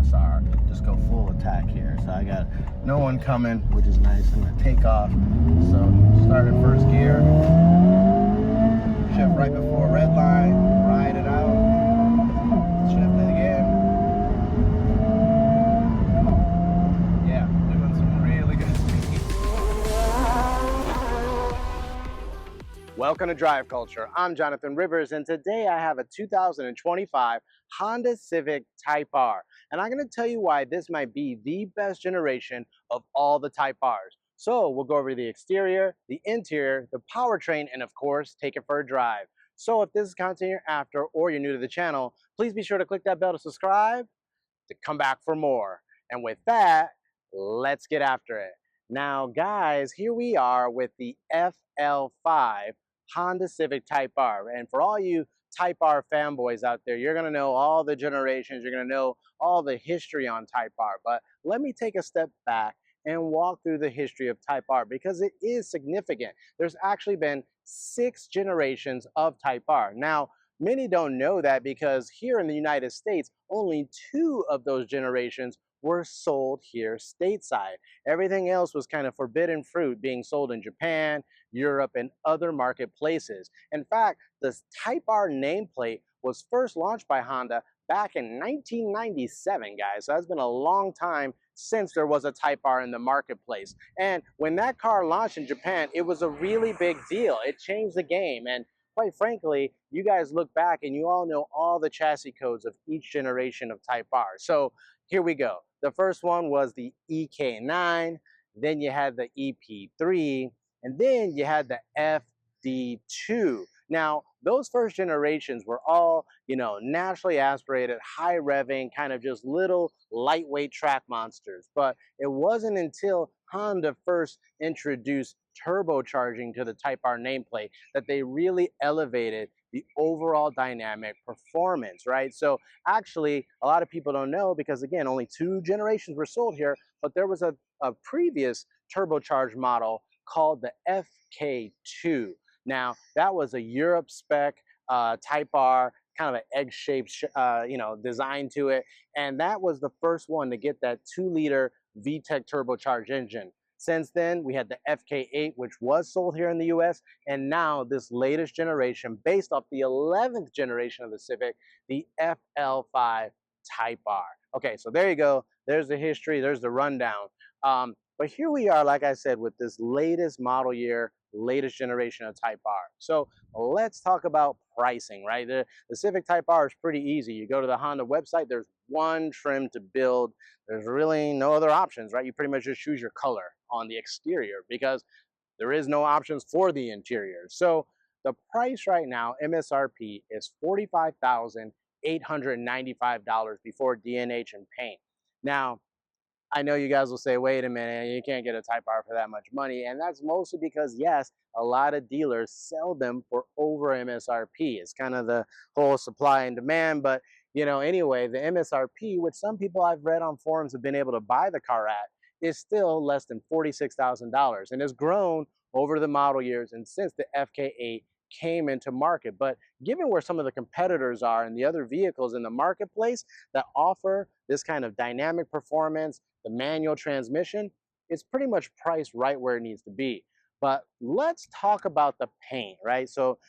MSR, just go full attack here. So I got no one coming, which is nice. I'm gonna take off. So start in first gear, shift right before red line, ride it out, shift it again. Yeah, doing some really good speed. Welcome to Drive Culture. I'm Jonathan Rivers, and today I have a 2025 Honda Civic Type R. And I'm going to tell you why this might be the best generation of all the Type Rs. So we'll go over the exterior, the interior, the powertrain, and of course, take it for a drive. So if this is content you're after or you're new to the channel, please be sure to click that bell to subscribe to come back for more. And with that, let's get after it. Now, guys, here we are with the FL5 Honda Civic Type R. And for all you Type R fanboys out there, you're gonna know all the generations, you're gonna know all the history on Type R. But let me take a step back and walk through the history of Type R because it is significant. There's actually been 6 generations of Type R. Now, many don't know that because here in the United States, only 2 of those generations were sold here stateside. Everything else was kind of forbidden fruit being sold in Japan, Europe, and other marketplaces. In fact, the Type R nameplate was first launched by Honda back in 1997, guys. So that's been a long time since there was a Type R in the marketplace. And when that car launched in Japan, it was a really big deal. It changed the game. And quite frankly, you guys look back and you all know all the chassis codes of each generation of Type R. So here we go. The first one was the EK9, then you had the EP3, and then you had the FD2. Now, those first generations were all, naturally aspirated, high revving, kind of just little lightweight track monsters. But it wasn't until Honda first introduced turbocharging to the Type R nameplate that they really elevated the overall dynamic performance, right? So actually, a lot of people don't know because, again, only 2 generations were sold here, but there was a previous turbocharged model called the FK2. Now, that was a Europe spec Type R, kind of an egg-shaped, design to it. And that was the first one to get that 2-liter VTEC turbocharged engine. Since then, we had the FK8, which was sold here in the US, and now this latest generation, based off the 11th generation of the Civic, the FL5 Type R. Okay, so there you go. There's the history, there's the rundown. But here we are, like I said, with this latest model year, latest generation of Type R. So let's talk about pricing, right? The Civic Type R is pretty easy. You go to the Honda website, there's one trim to build. There's really no other options, right? You pretty much just choose your color on the exterior because there is no options for the interior. So the price right now, MSRP, is $45,895 before D&H and paint. Now, I know you guys will say, wait a minute, you can't get a Type R for that much money. And that's mostly because, yes, a lot of dealers sell them for over MSRP. It's kind of the whole supply and demand. But, anyway, the MSRP, which some people I've read on forums have been able to buy the car at, is still less than $46,000 and has grown over the model years and since the FK8 came into market. But given where some of the competitors are and the other vehicles in the marketplace that offer this kind of dynamic performance, the manual transmission, it's pretty much priced right where it needs to be. But let's talk about the paint, right? So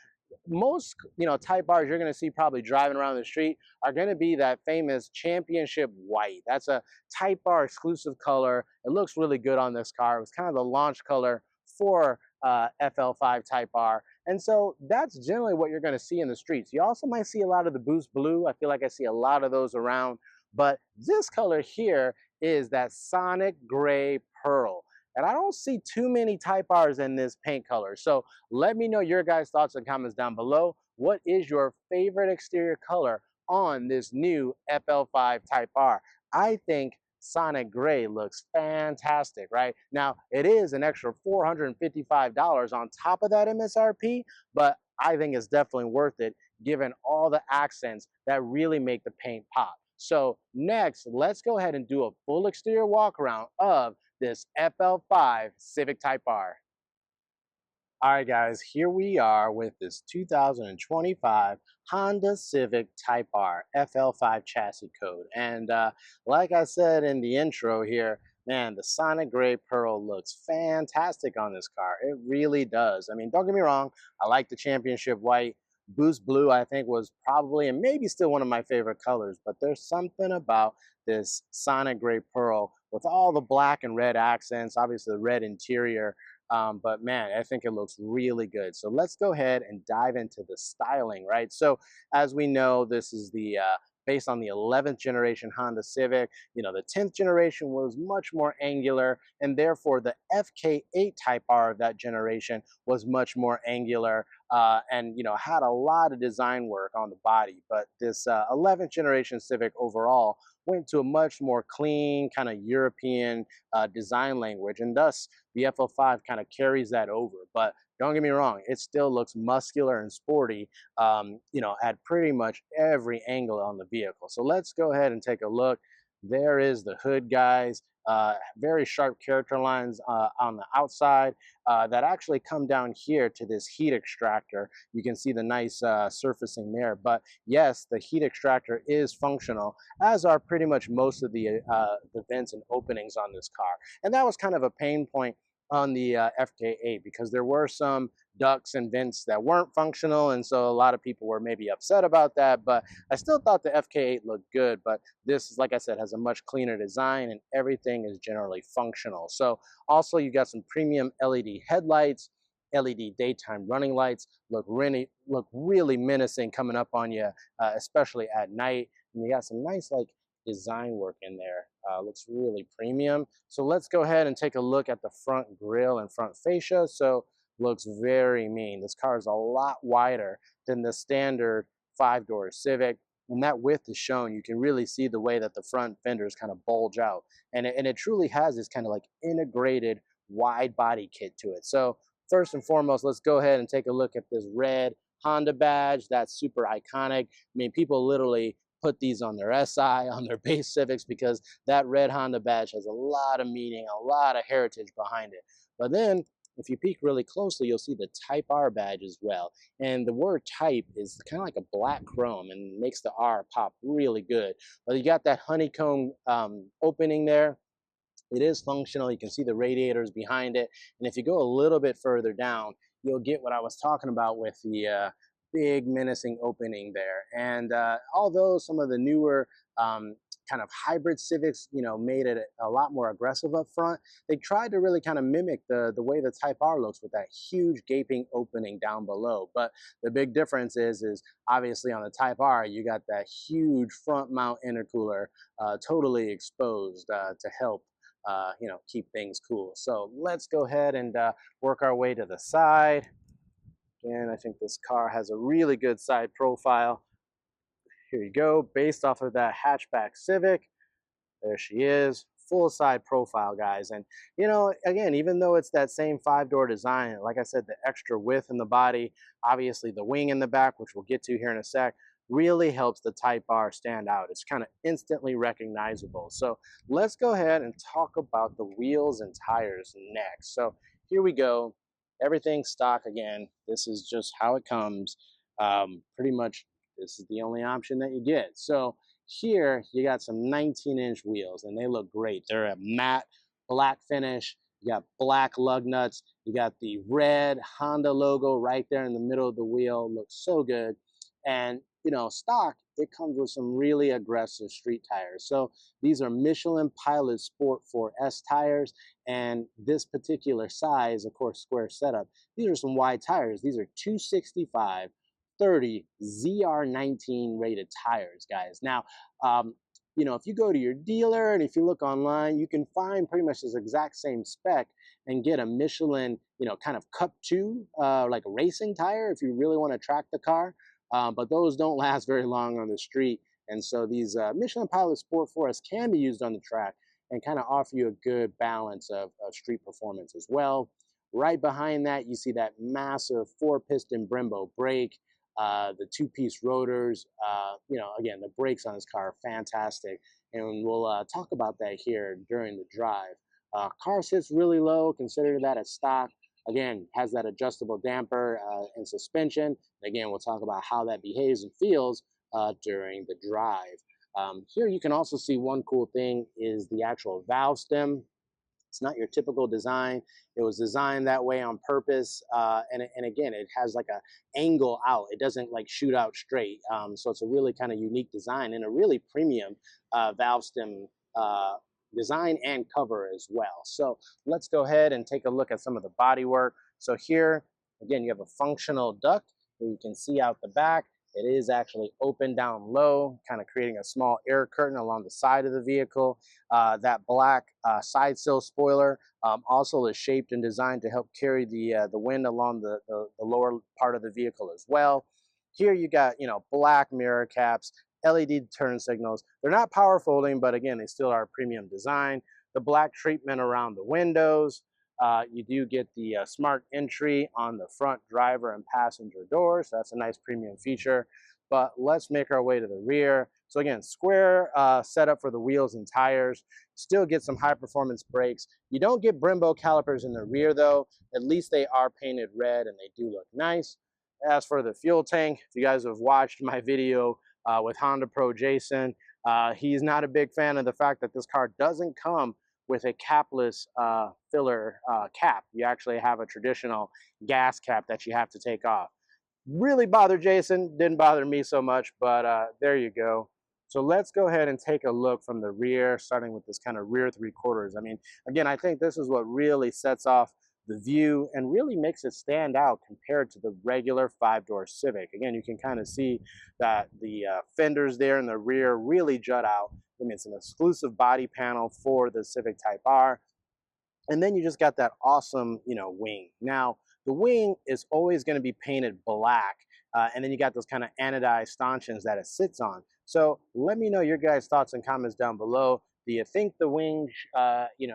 most Type R's you're going to see probably driving around the street are going to be that famous championship white. That's a Type R exclusive color. It looks really good on this car. It was kind of the launch color for FL5 Type R. And so that's generally what you're going to see in the streets. You also might see a lot of the Boost Blue. I feel like I see a lot of those around. But this color here is that Sonic Gray Pearl. And I don't see too many Type R's in this paint color. So let me know your guys' thoughts and comments down below. What is your favorite exterior color on this new FL5 Type R? I think Sonic Gray looks fantastic, right? Now, it is an extra $455 on top of that MSRP, but I think it's definitely worth it given all the accents that really make the paint pop. So next, let's go ahead and do a full exterior walk around of this FL5 Civic Type R. All right, guys, here we are with this 2025 Honda Civic Type R FL5 chassis code. And like I said in the intro here, man, the Sonic Gray Pearl looks fantastic on this car. It really does. I mean, don't get me wrong, I like the championship white. Boost Blue, I think, was probably and maybe still one of my favorite colors, but there's something about this Sonic Gray Pearl with all the black and red accents, obviously the red interior, but man, I think it looks really good. So let's go ahead and dive into the styling, right? So as we know, this is the based on the 11th generation Honda Civic. You know, the 10th generation was much more angular, and therefore the FK8 Type R of that generation was much more angular, and you know had a lot of design work on the body. But this 11th generation Civic overall went to a much more clean kind of European design language, and thus the FL5 kind of carries that over. But don't get me wrong, it still looks muscular and sporty, you know, at pretty much every angle on the vehicle. So let's go ahead and take a look. There is the hood, guys. Very sharp character lines on the outside that actually come down here to this heat extractor. You can see the nice surfacing there. But yes, the heat extractor is functional, as are pretty much most of the vents and openings on this car. And that was kind of a pain point on the FK8 because there were some ducts and vents that weren't functional, and so a lot of people were maybe upset about that. But I still thought the FK8 looked good. But this, like I said, has a much cleaner design, and everything is generally functional. So also you got some premium LED headlights. LED daytime running lights look really menacing coming up on you, especially at night. And you got some nice like design work in there. Looks really premium. So let's go ahead and take a look at the front grille and front fascia. So looks very mean. This car is a lot wider than the standard 5-door Civic. When that width is shown, you can really see the way that the front fenders kind of bulge out. And it truly has this kind of like integrated wide body kit to it. So first and foremost, let's go ahead and take a look at this red Honda badge. That's super iconic. I mean, people literally put these on their SI, on their base Civics, because that red Honda badge has a lot of meaning, a lot of heritage behind it. But then if you peek really closely, you'll see the Type R badge as well. And the word type is kind of like a black chrome and makes the R pop really good. But you got that honeycomb opening there. It is functional. You can see the radiators behind it. And if you go a little bit further down, you'll get what I was talking about with the big menacing opening there. And although some of the newer kind of hybrid Civics, you know, made it a lot more aggressive up front, they tried to really kind of mimic the way the Type R looks with that huge gaping opening down below. But the big difference is obviously on the Type R, you got that huge front mount intercooler totally exposed to help you know, keep things cool. So let's go ahead and work our way to the side. Again, I think this car has a really good side profile. Here you go, based off of that hatchback Civic. There she is, full side profile, guys. And you know, again, even though it's that same 5-door design, like I said, the extra width in the body, obviously the wing in the back, which we'll get to here in a sec, really helps the Type R stand out. It's kind of instantly recognizable. So let's go ahead and talk about the wheels and tires next. So here we go. Everything stock again. This is just how it comes. Pretty much this is the only option that you get. So here you got some 19-inch wheels, and they look great. They're a matte black finish. You got black lug nuts. You got the red Honda logo right there in the middle of the wheel. Looks so good. And you know, stock, it comes with some really aggressive street tires. So these are Michelin Pilot Sport 4S tires, and this particular size, of course, square setup, these are some wide tires. These are 265 30 ZR19 rated tires, guys. Now, you know, if you go to your dealer and if you look online, you can find pretty much this exact same spec and get a Michelin, you know, kind of Cup 2, like a racing tire if you really want to track the car. But those don't last very long on the street. And so these Michelin Pilot Sport 4S can be used on the track and kind of offer you a good balance of street performance as well. Right behind that, you see that massive 4-piston Brembo brake, the 2-piece rotors. You know, again, the brakes on this car are fantastic. And we'll talk about that here during the drive. Car sits really low, consider that a stock. Again, has that adjustable damper and suspension. Again, we'll talk about how that behaves and feels during the drive. Here you can also see one cool thing is the actual valve stem. It's not your typical design. It was designed that way on purpose. And again, it has like a angle out. It doesn't like shoot out straight. So it's a really kind of unique design and a really premium valve stem design and cover as well. So let's go ahead and take a look at some of the body work. So here, again, you have a functional duct where you can see out the back. It is actually open down low, kind of creating a small air curtain along the side of the vehicle. That black side sill spoiler also is shaped and designed to help carry the wind along the lower part of the vehicle as well. Here you got, black mirror caps, LED turn signals. They're not power folding, but again, they still are premium design. The black treatment around the windows. You do get the smart entry on the front driver and passenger doors. So that's a nice premium feature. But let's make our way to the rear. So again, square setup for the wheels and tires. Still get some high performance brakes. You don't get Brembo calipers in the rear though. At least they are painted red and they do look nice. As for the fuel tank, if you guys have watched my video with Honda Pro Jason, he's not a big fan of the fact that this car doesn't come with a capless filler cap. You actually have a traditional gas cap that you have to take off. Really bothered Jason, didn't bother me so much, but there you go. So let's go ahead and take a look from the rear, starting with this kind of rear 3/4. I mean, again, I think this is what really sets off the view and really makes it stand out compared to the regular 5-door Civic. Again, you can kind of see that the fenders there in the rear really jut out. I mean, it's an exclusive body panel for the Civic Type R. And then you just got that awesome, wing. Now, the wing is always going to be painted black. And then you got those kind of anodized stanchions that it sits on. So let me know your guys' thoughts and comments down below. Do you think the wing,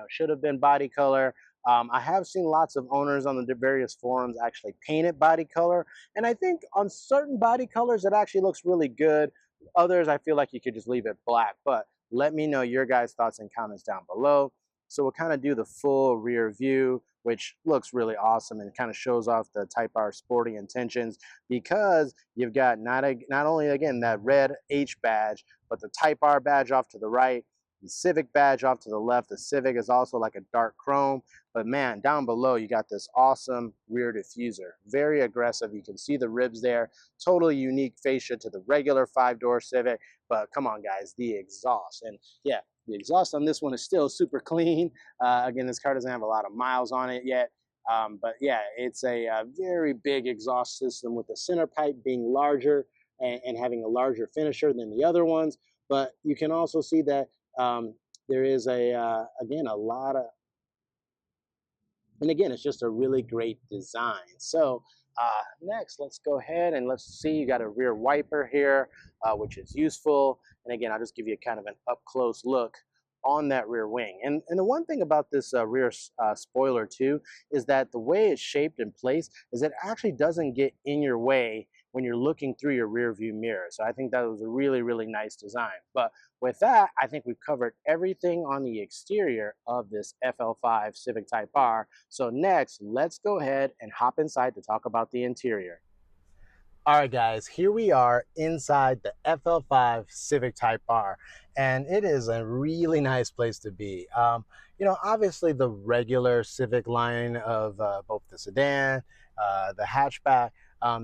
should have been body color? I have seen lots of owners on the various forums actually paint it body color. And I think on certain body colors, it actually looks really good. Others, I feel like you could just leave it black. But let me know your guys' thoughts and comments down below. So we'll kind of do the full rear view, which looks really awesome and kind of shows off the Type R sporty intentions because you've got not only, again, that red H badge, but the Type R badge off to the right, the Civic badge off to the left. The Civic is also like a dark chrome, but man, down below you got this awesome rear diffuser. Very aggressive. You can see the ribs there. Totally unique fascia to the regular 5-door Civic, but come on guys, the exhaust. And yeah, the exhaust on this one is still super clean. Again, this car doesn't have a lot of miles on it yet. But yeah, it's a very big exhaust system with the center pipe being larger and having a larger finisher than the other ones. But you can also see that there is again, a lot of, and again, it's just a really great design. So next, let's go ahead and let's see, you got a rear wiper here, which is useful. And again, I'll just give you kind of an up close look on that rear wing. And the one thing about this rear spoiler too, is that the way it's shaped and placed is it actually doesn't get in your way when you're looking through your rear view mirror. So I think that was a really, really nice design. But with that, I think we've covered everything on the exterior of this FL5 Civic Type R. So next, let's go ahead and hop inside to talk about the interior. All right, guys, here we are inside the FL5 Civic Type R, and it is a really nice place to be. Obviously the regular Civic line of both the sedan, the hatchback,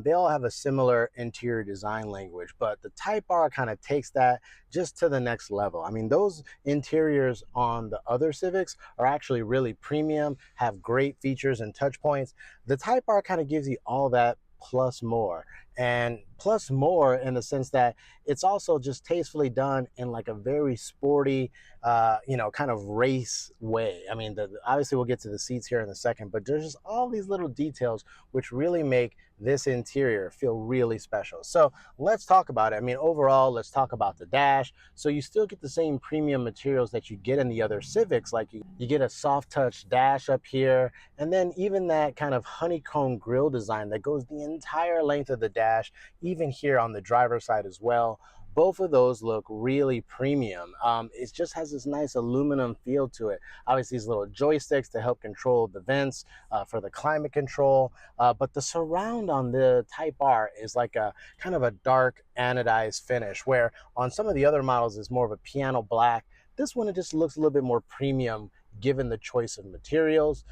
they all have a similar interior design language, but the Type R kind of takes that just to the next level. I mean, those interiors on the other Civics are actually really premium, have great features and touch points. The Type R kind of gives you all that plus more, and plus more in the sense that it's also just tastefully done in like a very sporty kind of race way. I mean, obviously we'll get to the seats here in a second, but there's just all these little details which really make this interior feel really special. So let's talk about it. I mean, overall, let's talk about the dash. So you still get the same premium materials that you get in the other Civics, like you get a soft touch dash up here, and then even that kind of honeycomb grille design that goes the entire length of the dash, even here on the driver's side as well. Both of those look really premium. It just has this nice aluminum feel to it. Obviously, these little joysticks to help control the vents for the climate control. But the surround on the Type R is like a kind of a dark anodized finish, where on some of the other models is more of a piano black. This one, it just looks a little bit more premium given the choice of materials.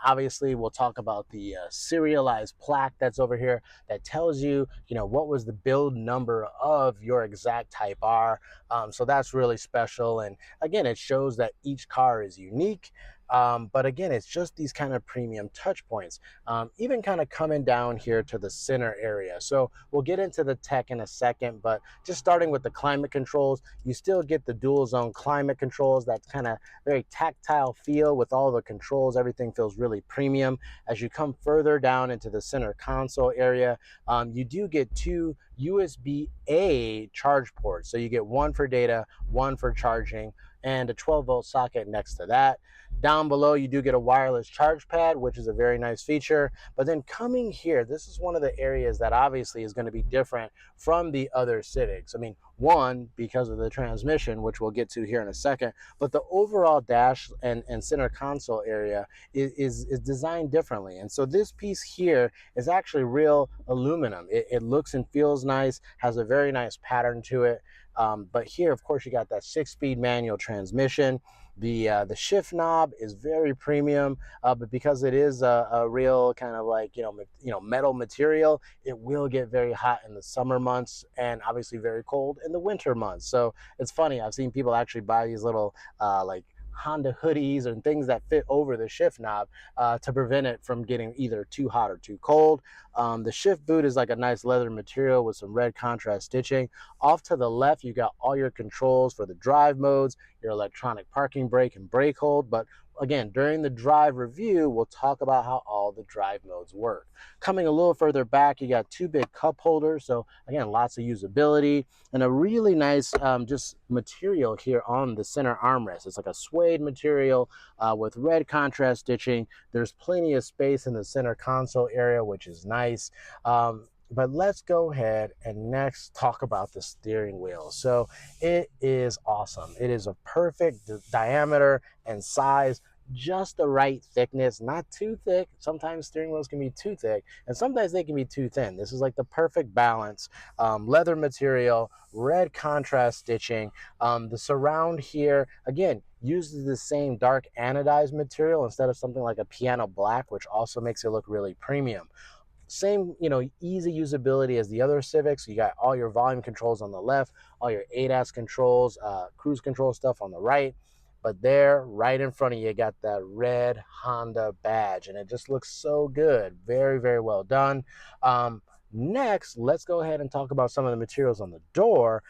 Obviously, we'll talk about the serialized plaque that's over here that tells you, what was the build number of your exact Type R. So that's really special. And again, it shows that each car is unique. But again, it's just these kind of premium touch points, even kind of coming down here to the center area. So we'll get into the tech in a second, but just starting with the climate controls, you still get the dual zone climate controls. That's kind of very tactile feel with all the controls. Everything feels really premium. As you come further down into the center console area, you do get two USB-A charge ports. So you get one for data, one for charging, and a 12-volt socket next to that. Down below, you do get a wireless charge pad, which is a very nice feature. But then coming here, this is one of the areas that obviously is going to be different from the other Civics. I mean, one, because of the transmission, which we'll get to here in a second, but the overall dash and center console area is designed differently. And so this piece here is actually real aluminum. It looks and feels nice, has a very nice pattern to it. But here, of course, you got that 6-speed manual transmission. The shift knob is very premium, but because it is a real kind of like metal material, it will get very hot in the summer months and obviously very cold in the winter months. So it's funny, I've seen people actually buy these little like Honda hoodies and things that fit over the shift knob to prevent it from getting either too hot or too cold. The shift boot is like a nice leather material with some red contrast stitching. Off to the left, you got all your controls for the drive modes, your electronic parking brake and brake hold. But again, during the drive review, we'll talk about how all the drive modes work. Coming a little further back, you got two big cup holders. So again, lots of usability and a really nice just material here on the center armrest. It's like a suede material with red contrast stitching. There's plenty of space in the center console area, which is nice. But let's go ahead and next talk about the steering wheel. So it is awesome. It is a perfect diameter and size, just the right thickness, not too thick. Sometimes steering wheels can be too thick and sometimes they can be too thin. This is like the perfect balance. Leather material, red contrast stitching. The surround here, again, uses the same dark anodized material instead of something like a piano black, which also makes it look really premium. Same, easy usability as the other Civics. You got all your volume controls on the left, all your ADAS controls, cruise control stuff on the right. But there, right in front of you, got that red Honda badge, and it just looks so good. Very, very well done. Next, let's go ahead and talk about some of the materials on the door.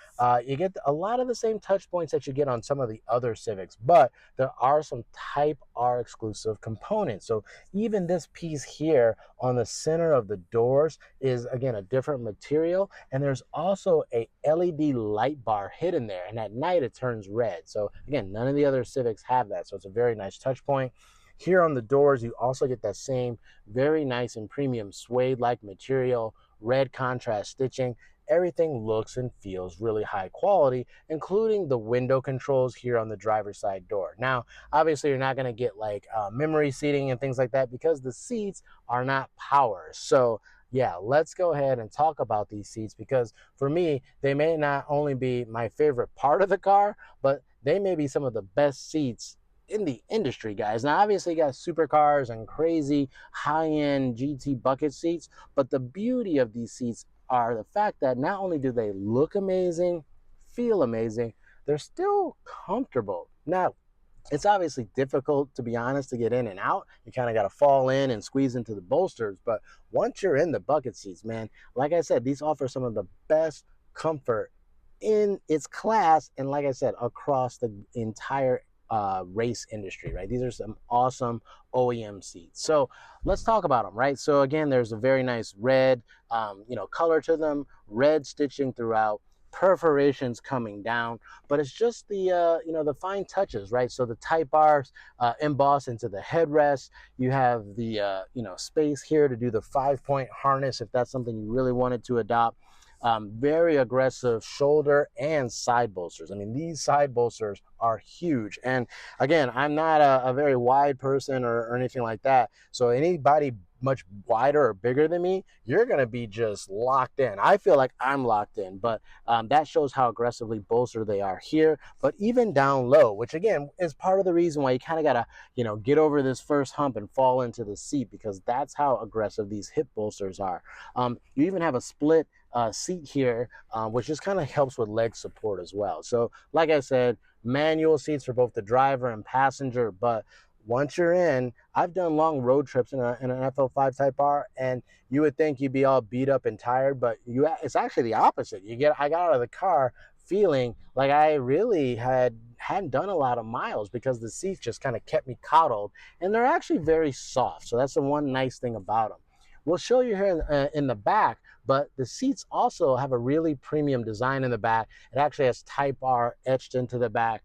You get a lot of the same touch points that you get on some of the other Civics, but there are some Type R exclusive components. So even this piece here on the center of the doors is, again, a different material. And there's also a LED light bar hidden there. And at night, it turns red. So again, none of the other Civics have that. So it's a very nice touch point. Here on the doors, you also get that same very nice and premium suede-like material, red contrast stitching. Everything looks and feels really high quality, including the window controls here on the driver's side door. Now, obviously, you're not going to get like memory seating and things like that because the seats are not power. So yeah, let's go ahead and talk about these seats, because for me, they may not only be my favorite part of the car, but they may be some of the best seats in the industry, guys. Now, obviously, you got supercars and crazy high-end GT bucket seats, but the beauty of these seats are the fact that not only do they look amazing, feel amazing, they're still comfortable. Now, it's obviously difficult, to be honest, to get in and out. You kind of got to fall in and squeeze into the bolsters. But once you're in the bucket seats, man, like I said, these offer some of the best comfort in its class. And like I said, across the entire race industry, right? These are some awesome OEM seats. So let's talk about them, right? So again, there's a very nice red, color to them, red stitching throughout, perforations coming down, but it's just the the fine touches, right? So the Type R's embossed into the headrest. You have the space here to do the 5-point harness if that's something you really wanted to adopt. Very aggressive shoulder and side bolsters. I mean, these side bolsters are huge. And again, I'm not a very wide person or anything like that. So anybody much wider or bigger than me, you're going to be just locked in. I feel like I'm locked in, but that shows how aggressively bolstered they are here. But even down low, which again is part of the reason why you kind of got to, get over this first hump and fall into the seat, because that's how aggressive these hip bolsters are. You even have a split seat here, which just kind of helps with leg support as well. So like I said, manual seats for both the driver and passenger, but once you're in, I've done long road trips in an FL5 Type R, and you would think you'd be all beat up and tired, but it's actually the opposite. I got out of the car feeling like I really hadn't done a lot of miles, because the seats just kind of kept me coddled, and they're actually very soft. So that's the one nice thing about them. We'll show you here in the back, but the seats also have a really premium design in the back. It actually has Type R etched into the back.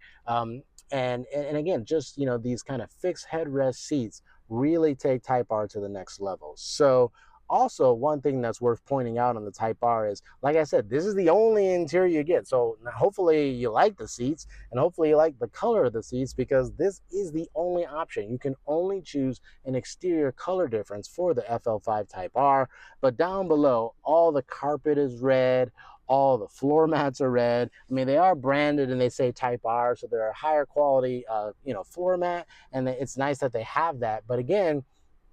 And again, just these kind of fixed headrest seats really take Type R to the next level. So also, one thing that's worth pointing out on the Type R is, like I said, this is the only interior you get. So hopefully you like the seats, and hopefully you like the color of the seats, because this is the only option. You can only choose an exterior color difference for the FL5 Type R. But down below, all the carpet is red. All the floor mats are red. I mean, they are branded and they say Type R, so they're a higher quality, floor mat, and it's nice that they have that. But again,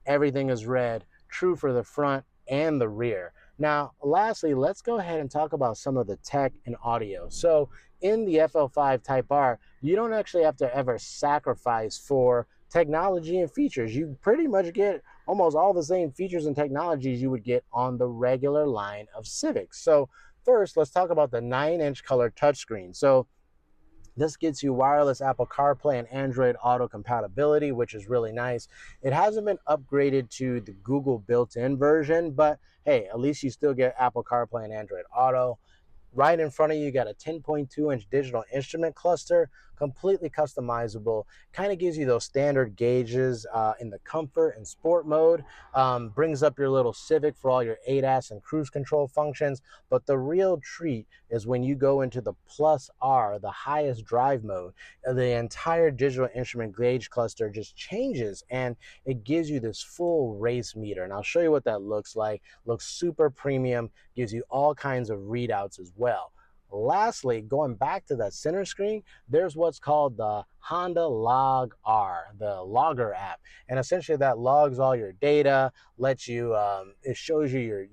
everything is red, true for the front and the rear. Now, lastly, let's go ahead and talk about some of the tech and audio. So in the FL5 Type R, you don't actually have to ever sacrifice for technology and features. You pretty much get almost all the same features and technologies you would get on the regular line of Civics. So first, let's talk about the 9-inch color touchscreen. So this gets you wireless Apple CarPlay and Android Auto compatibility, which is really nice. It hasn't been upgraded to the Google built-in version, but hey, at least you still get Apple CarPlay and Android Auto. Right in front of you, you got a 10.2-inch digital instrument cluster, completely customizable. Kind of gives you those standard gauges in the comfort and sport mode. Brings up your little Civic for all your ADAS and cruise control functions. But the real treat is when you go into the Plus R, the highest drive mode, the entire digital instrument gauge cluster just changes, and it gives you this full race meter. And I'll show you what that looks like. Looks super premium, gives you all kinds of readouts as well. Lastly, going back to that center screen, there's what's called the Honda Log R, the logger app. And essentially that logs all your data, lets you, it shows you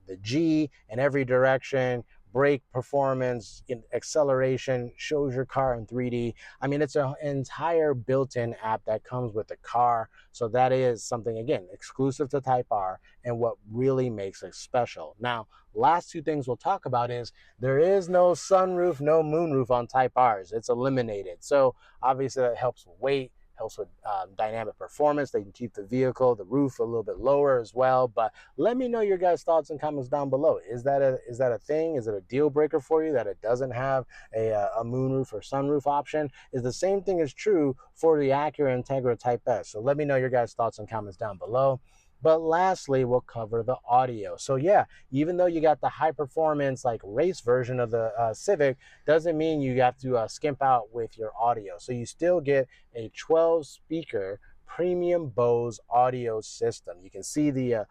the G in every direction, brake performance, acceleration, shows your car in 3D. I mean, it's an entire built-in app that comes with the car. So that is something, again, exclusive to Type R and what really makes it special. Now, last two things we'll talk about is there is no sunroof, no moonroof on Type Rs. It's eliminated. So obviously that helps with weight, helps with dynamic performance. They can keep the vehicle, the roof a little bit lower as well. But let me know your guys' thoughts and comments down below. Is that a thing? Is it a deal breaker for you that it doesn't have a moonroof or sunroof option? Is the same thing is true for the Acura Integra Type S? So let me know your guys' thoughts and comments down below. But lastly, we'll cover the audio. So yeah, even though you got the high performance like race version of the Civic, doesn't mean you have to skimp out with your audio. So you still get a 12 speaker premium Bose audio system. You can see the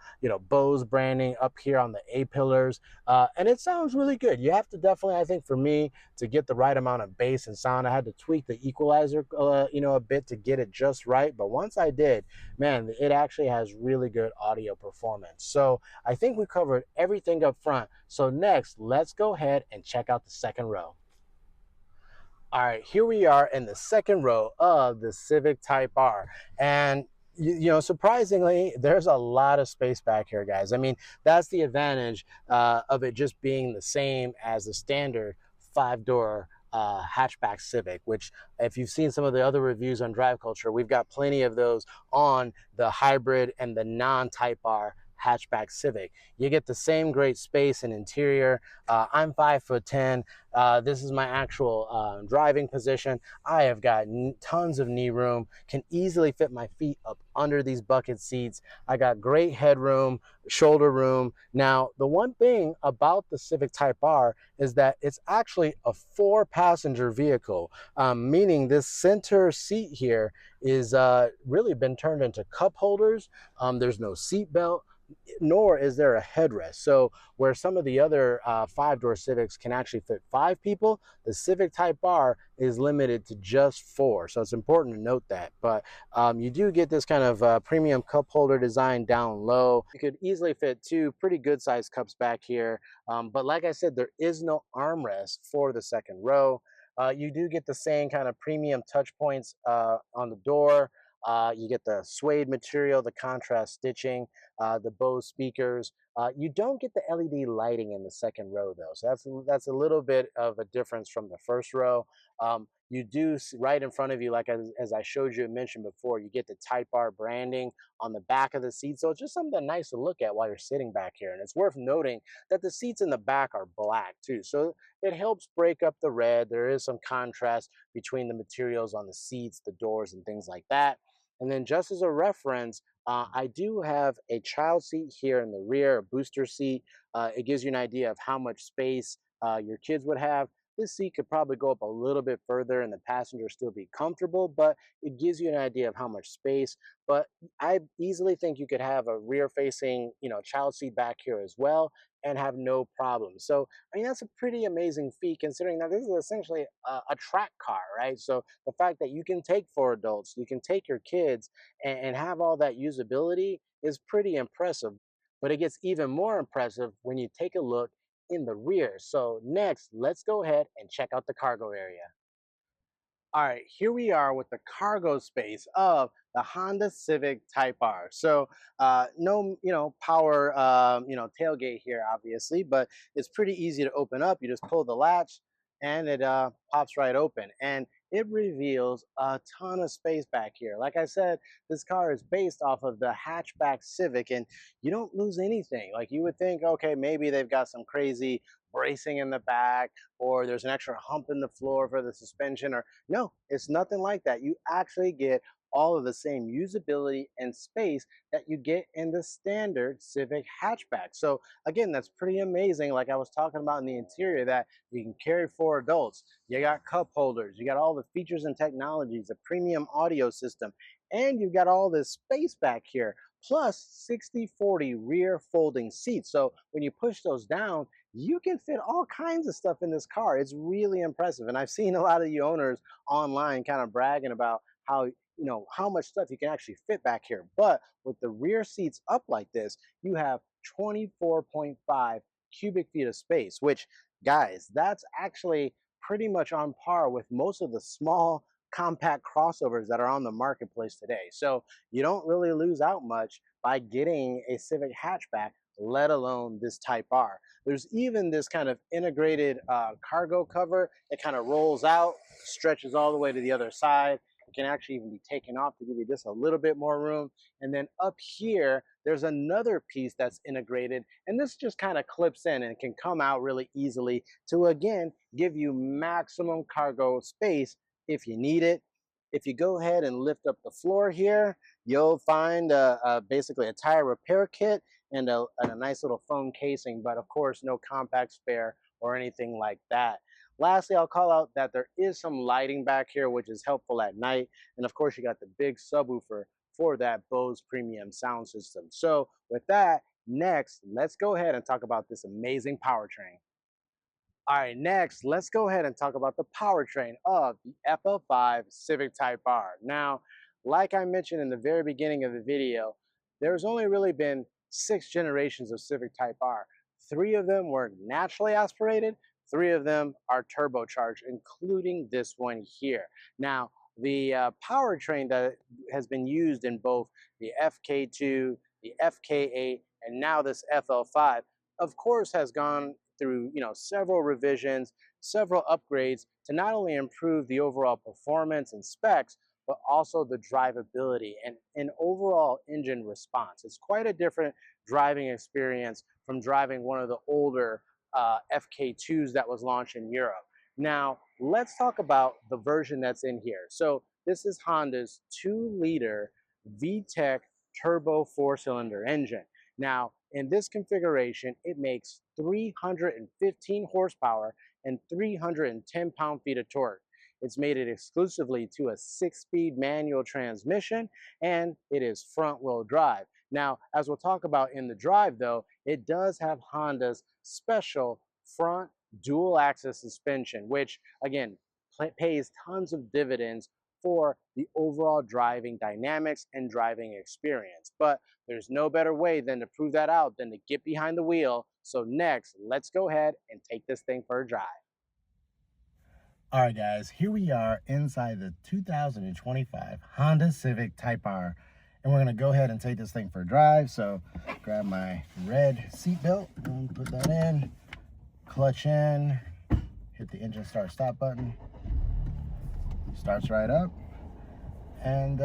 Bose branding up here on the A-pillars, and it sounds really good. You have to definitely, I think for me, to get the right amount of bass and sound, I had to tweak the equalizer a bit to get it just right. But once I did, man, it actually has really good audio performance. So I think we covered everything up front. So next, let's go ahead and check out the second row. All right, here we are in the second row of the Civic Type R. And surprisingly, there's a lot of space back here, guys. I mean, that's the advantage of it just being the same as the standard 5-door hatchback Civic, which if you've seen some of the other reviews on Drive Culture, we've got plenty of those on the hybrid and the non-Type R hatchback Civic. You get the same great space and interior. I'm 5'10". This is my actual driving position. I have got tons of knee room, can easily fit my feet up under these bucket seats. I got great headroom, shoulder room. Now, the one thing about the Civic Type R is that it's actually a 4-passenger vehicle, meaning this center seat here is really been turned into cup holders. There's no seat belt, nor is there a headrest. So where some of the other 5-door Civics can actually fit 5 people, the Civic Type R is limited to just 4. So it's important to note that. But you do get this kind of premium cup holder design down low. You could easily fit 2 pretty good sized cups back here. But like I said, there is no armrest for the second row. You do get the same kind of premium touch points on the door. You get the suede material, the contrast stitching, the Bose speakers. You don't get the LED lighting in the second row though, so that's a little bit of a difference from the first row. You do right in front of you, like as I showed you and mentioned before, you get the Type R branding on the back of the seat, so it's just something nice to look at while you're sitting back here. And it's worth noting that the seats in the back are black too, so it helps break up the red. There is some contrast between the materials on the seats, the doors, and things like that. And then just as a reference, I do have a child seat here in the rear, a booster seat. It gives you an idea of how much space your kids would have. This seat could probably go up a little bit further and the passenger still be comfortable, but it gives you an idea of how much space. But I easily think you could have a rear facing, child seat back here as well and have no problem. So, I mean, that's a pretty amazing feat considering that this is essentially a track car, right? So the fact that you can take 4 adults, you can take your kids and have all that usability is pretty impressive. But it gets even more impressive when you take a look in the rear. So next, let's go ahead and check out the cargo area. All right, here we are with the cargo space of the Honda Civic Type R. So no, power, tailgate here, obviously, but it's pretty easy to open up. You just pull the latch and it pops right open. And it reveals a ton of space back here. Like I said, this car is based off of the hatchback Civic, and you don't lose anything. Like you would think, okay, maybe they've got some crazy bracing in the back, or there's an extra hump in the floor for the suspension, or no, it's nothing like that. You actually get all of the same usability and space that you get in the standard Civic hatchback. So again, that's pretty amazing. Like I was talking about in the interior, that you can carry 4 adults. You got cup holders, you got all the features and technologies, a premium audio system, and you've got all this space back here, plus 60/40 rear folding seats. So when you push those down, you can fit all kinds of stuff in this car. It's really impressive. And I've seen a lot of the owners online kind of bragging about how much stuff you can actually fit back here. But with the rear seats up like this, you have 24.5 cubic feet of space, which, guys, that's actually pretty much on par with most of the small compact crossovers that are on the marketplace today. So you don't really lose out much by getting a Civic hatchback, let alone this Type R. There's even this kind of integrated cargo cover that kind of rolls out, stretches all the way to the other side. It can actually even be taken off to give you just a little bit more room. And then up here, there's another piece that's integrated, and this just kind of clips in and can come out really easily to, again, give you maximum cargo space if you need it. If you go ahead and lift up the floor here, you'll find basically a tire repair kit and a nice little foam casing, but of course, no compact spare or anything like that. Lastly, I'll call out that there is some lighting back here, which is helpful at night. And of course, you got the big subwoofer for that Bose premium sound system. So with that, next, let's go ahead and talk about this amazing powertrain. All right, next, let's go ahead and talk about the powertrain of the FL5 Civic Type R. Now, like I mentioned in the very beginning of the video, there's only really been 6 generations of Civic Type R. 3 of them were naturally aspirated, 3 of them are turbocharged, including this one here. Now, the powertrain that has been used in both the FK2, the FK8, and now this FL5, of course, has gone through several revisions, several upgrades to not only improve the overall performance and specs, but also the drivability and an overall engine response. It's quite a different driving experience from driving one of the older FK2s that was launched in Europe. Now, let's talk about the version that's in here. So this is Honda's 2-liter VTEC turbo 4-cylinder engine. Now, in this configuration, it makes 315 horsepower and 310 pound-feet of torque. It's made it exclusively to a 6-speed manual transmission, and it is front-wheel drive. Now, as we'll talk about in the drive though, it does have Honda's special front dual-axis suspension, which again pays tons of dividends for the overall driving dynamics and driving experience. But there's no better way than to prove that out than to get behind the wheel. So next, let's go ahead and take this thing for a drive. All right, guys, here we are inside the 2025 Honda Civic Type R, and we're going to go ahead and take this thing for a drive. So grab my red seat belt and put that in, clutch in, hit the engine start stop button, starts right up. And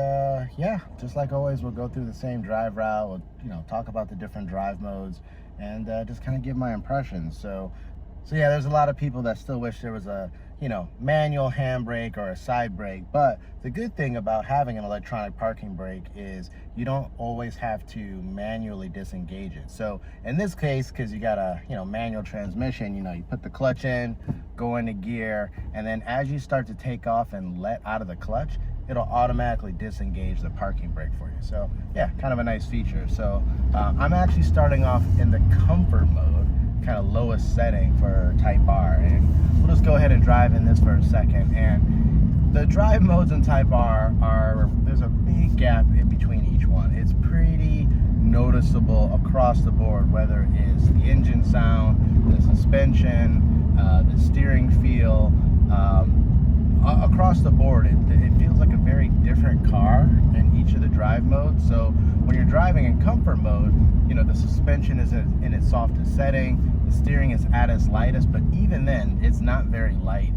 yeah, just like always, we'll go through the same drive route. We'll talk about the different drive modes and just kind of give my impressions. So yeah, there's a lot of people that still wish there was a manual handbrake or a side brake, but the good thing about having an electronic parking brake is you don't always have to manually disengage it. So in this case, because you got a manual transmission, you put the clutch in, go into gear, and then as you start to take off and let out of the clutch, it'll automatically disengage the parking brake for you. So yeah, kind of a nice feature. So I'm actually starting off in the comfort mode, kind of lowest setting for Type R, and we'll just go ahead and drive in this for a second. And the drive modes in Type R there's a big gap in between each one. It's pretty noticeable across the board, whether it's the engine sound, the suspension, the steering feel, across the board. It feels like a very different car in each of the drive modes. So when you're driving in comfort mode, the suspension is in its softest setting, the steering is at its lightest, but even then it's not very light,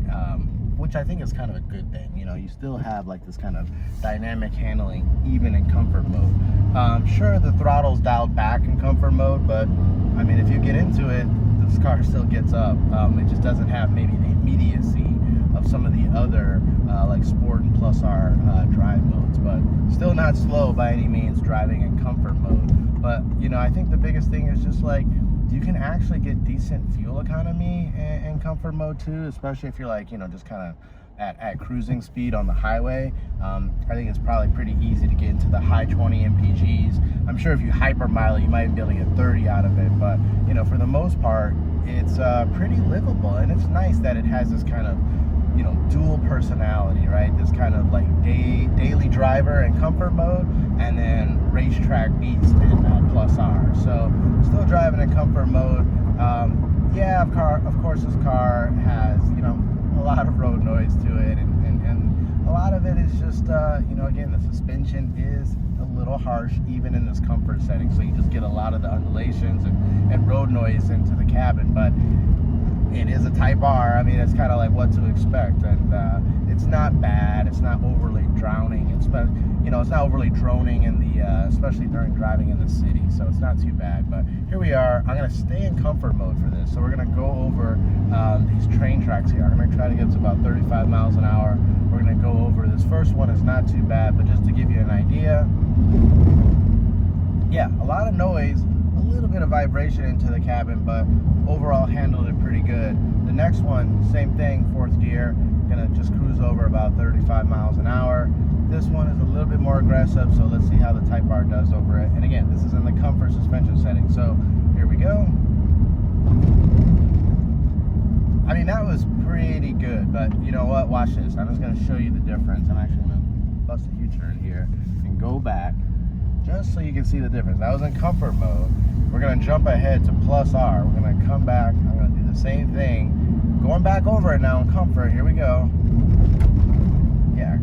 which I think is kind of a good thing. You still have like this kind of dynamic handling even in comfort mode. Sure, the throttle's dialed back in comfort mode, but I mean, if you get into it, this car still gets up. It just doesn't have maybe the immediacy of some of the other like Sport and Plus R drive modes, but still not slow by any means driving in comfort mode. But I think the biggest thing is just like you can actually get decent fuel economy in comfort mode too, especially if you're like just kind of at cruising speed on the highway. I think it's probably pretty easy to get into the high 20 mpgs. I'm sure if you hypermile it, you might be able to get 30 out of it, but for the most part, it's pretty livable. And it's nice that it has this kind of dual personality, right? This kind of like daily driver in comfort mode, and then racetrack beats in Plus R. So still driving in comfort mode. Yeah, of course this car has a lot of road noise to it, and a lot of it is just again, the suspension is a little harsh even in this comfort setting, so you just get a lot of the undulations and road noise into the cabin. But it is a Type R. I mean, it's kind of like what to expect, and it's not bad. It's not overly drowning. It's not overly droning in the especially during driving in the city, so it's not too bad. But here we are. I'm gonna stay in comfort mode for this, so we're gonna go over these train tracks here. I'm gonna try to get to about 35 miles an hour. We're gonna go over this first one. Is not too bad, but just to give you an idea, yeah, a lot of noise, a little bit of vibration into the cabin, but overall handled it pretty good. The next one, same thing, fourth gear, gonna just cruise over about 35 miles an hour. This one is a little bit more aggressive, so let's see how the Type R does over it. And again, this is in the comfort suspension setting, so here we go. I mean, that was pretty good, but you know what, watch this. I'm just gonna show you the difference. I'm actually gonna bust a U-turn here and go back just so you can see the difference. That was in comfort mode. We're gonna jump ahead to Plus R. We're gonna come back. I'm gonna do the same thing. Going back over it now in comfort. Here we go. Yeah,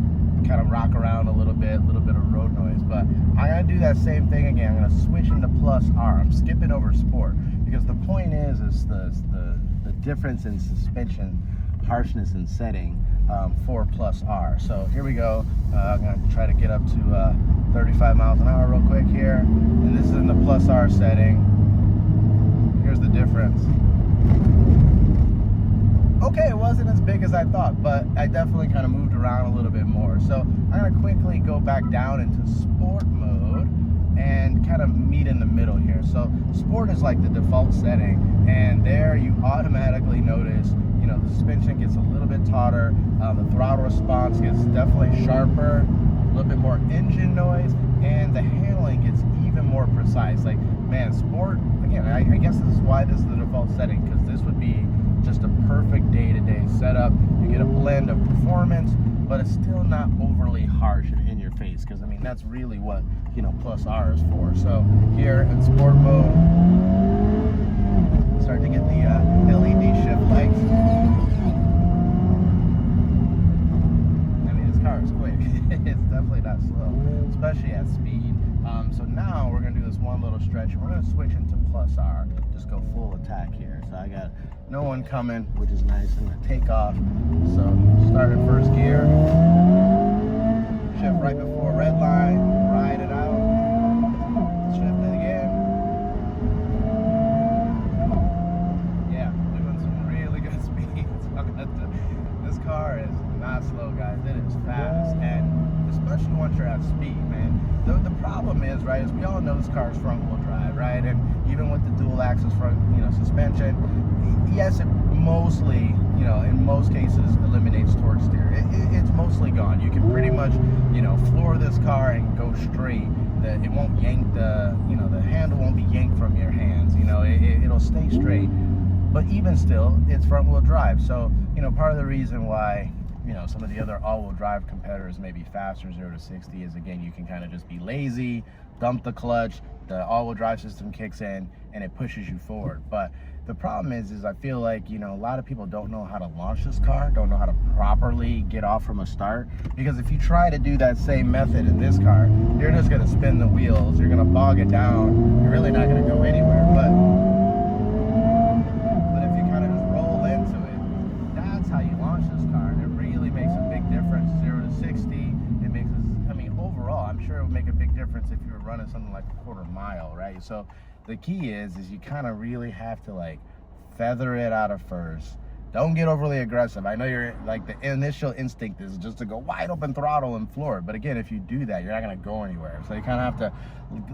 kind of rock around a little bit of road noise, but I'm gonna do that same thing again. I'm gonna switch into Plus R. I'm skipping over Sport because the point is the difference in suspension harshness and setting 4 Plus R. So here we go. I'm going to try to get up to 35 miles an hour real quick here. And this is in the Plus R setting. Here's the difference. Okay, it wasn't as big as I thought, but I definitely kind of moved around a little bit more. So I'm going to quickly go back down into sport mode and kind of meet in the middle here. So sport is like the default setting, and there you automatically notice, you know, the suspension gets a little bit tauter, the throttle response gets definitely sharper, a little bit more engine noise, and the handling gets even more precise. Like, man, sport, again, I guess this is why this is the default setting, because this would be just a perfect day-to-day setup. You get a blend of performance, but it's still not overly harsh and in your face, because I mean that's really what, you know, Plus R is for. So here in sport mode, start to get the LED shift lights. I mean, this car is quick. It's definitely not slow, especially at speed. So now we're gonna do this one little stretch, and we're gonna switch into Plus R. Just go full attack here. So I got no one coming, which is nice. I'm gonna take off. So start in first gear, shift right before red line, ride it out, shift it again. Yeah, doing some really good speeds. This car is not slow, guys. It is fast, and especially once you're at speed, man. The problem is, right, is we all know this car is front wheel drive, right? And even with the dual axis front, you know, suspension, yes, it mostly, you know, in most cases eliminates torque steer. It's mostly gone. You can pretty much, you know, floor this car and go straight. It won't yank the, you know, the handle won't be yanked from your hands. You know, it'll stay straight. But even still, it's front wheel drive. So, you know, part of the reason why, you know, some of the other all-wheel drive competitors may be faster 0 to 60 is, again, you can kind of just be lazy, dump the clutch, the all-wheel drive system kicks in, and it pushes you forward. But the problem is I feel like, you know, a lot of people don't know how to launch this car, don't know how to properly get off from a start. Because if you try to do that same method in this car, you're just going to spin the wheels, you're going to bog it down, you're really not going to go anywhere. But if you kind of just roll into it, that's how you launch this car. And it really makes a big difference, 0 to 60. It makes, I mean, overall, I'm sure it would make a big difference if you were running something like a quarter mile, right? So the key is you kind of really have to like feather it out of first. Don't get overly aggressive. I know you're like, the initial instinct is just to go wide open throttle and floor it. But again, if you do that, you're not gonna go anywhere. So you kind of have to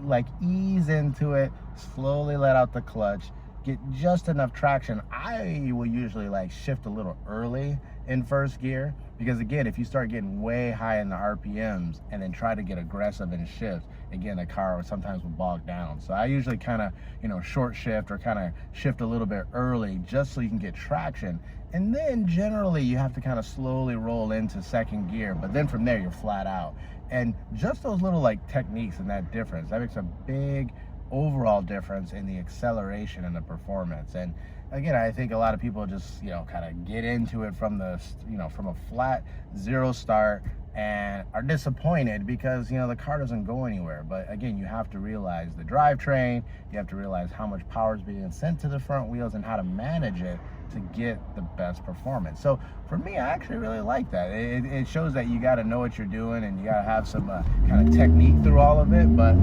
like ease into it, slowly let out the clutch, get just enough traction. I will usually like shift a little early in first gear, because again, if you start getting way high in the RPMs and then try to get aggressive and shift, again, the car sometimes will bog down. So I usually kind of, you know, short shift or kind of shift a little bit early just so you can get traction. And then generally you have to kind of slowly roll into second gear, but then from there you're flat out. And just those little like techniques and that difference, that makes a big overall difference in the acceleration and the performance. And again, I think a lot of people just, you know, kind of get into it from the, you know, from a flat zero start and are disappointed because, you know, the car doesn't go anywhere. But again, you have to realize the drivetrain, you have to realize how much power is being sent to the front wheels and how to manage it to get the best performance. So for me, I actually really like that. It shows that you got to know what you're doing and you got to have some kind of technique through all of it. But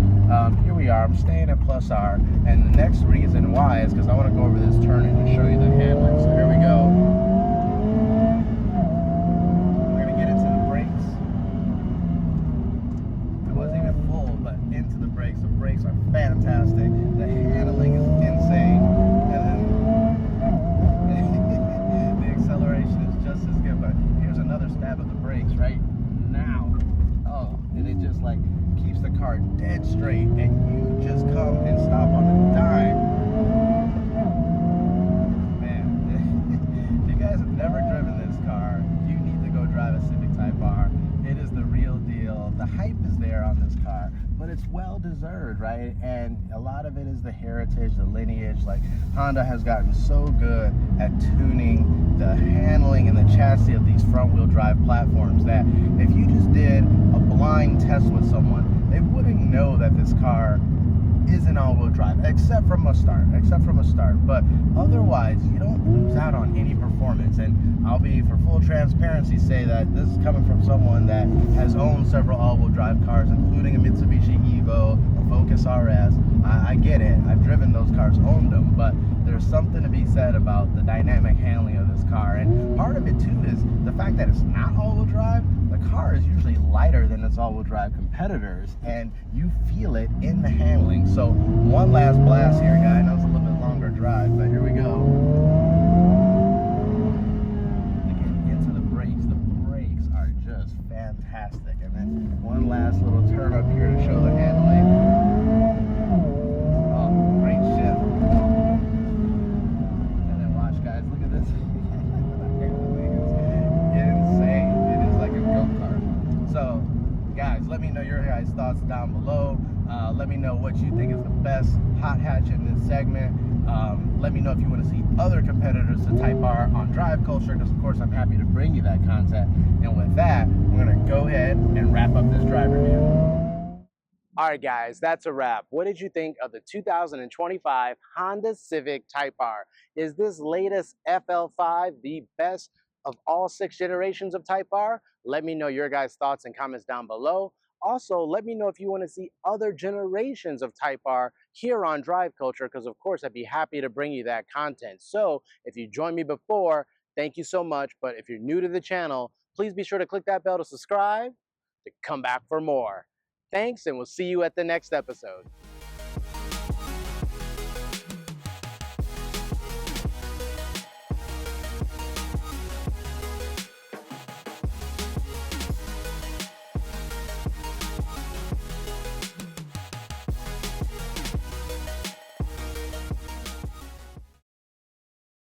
here we are. I'm staying at Plus R, and the next reason why is because I want to go over this turn and show you the handling. So here we go. We're gonna get into the brakes. I wasn't even full, but into the brakes. The brakes are fantastic. The handling is insane. And then the acceleration is just as good. But here's another stab of the brakes right now. Oh, and it just like keeps the car dead straight, and you just come and stop on a dime. Man, if you guys have never driven this car, you need to go drive a Civic Type R. It is the real deal. The hype is there on this car, but it's well deserved, right? And a lot of it is the heritage, the lineage. Like, Honda has gotten so good at tuning the handling and the chassis of these front wheel drive platforms that if you just did a blind test with someone, they wouldn't know that this car isn't all-wheel drive, except from a start. But otherwise, you don't lose out on any performance. And I'll be, for full transparency, say that this is coming from someone that has owned several all-wheel drive cars, including a Mitsubishi Evo, a Focus RS. I get it. I've driven those cars, owned them, but there's something to be said about the dynamic handling of this car. And part of it too is the fact that it's not all-wheel drive. The car is usually lighter than its all-wheel drive competitors, and you feel it in the handling. So one last blast here, guy. I know it's a little bit longer drive, but here we go. Again, into the brakes. The brakes are just fantastic. And then one last little turn up here to show the handling. Oh, great shift. And then watch, guys. Look at this. Insane. It is like a go-kart. So, guys, let me know your guys' thoughts down below. Let me know what you think is the best hot hatch in this segment. Let me know if you want to see other competitors to Type R on Drive Culture, because of course I'm happy to bring you that content. And with that, we're going to go ahead and wrap up this drive review. All right, guys, that's a wrap. What did you think of the 2025 Honda Civic Type R? Is this latest FL5 the best of all 6 generations of Type R? Let me know your guys' thoughts and comments down below. Also, let me know if you want to see other generations of Type R here on Drive Culture, because of course I'd be happy to bring you that content. So if you joined me before, thank you so much. But if you're new to the channel, please be sure to click that bell to subscribe to come back for more. Thanks, and we'll see you at the next episode.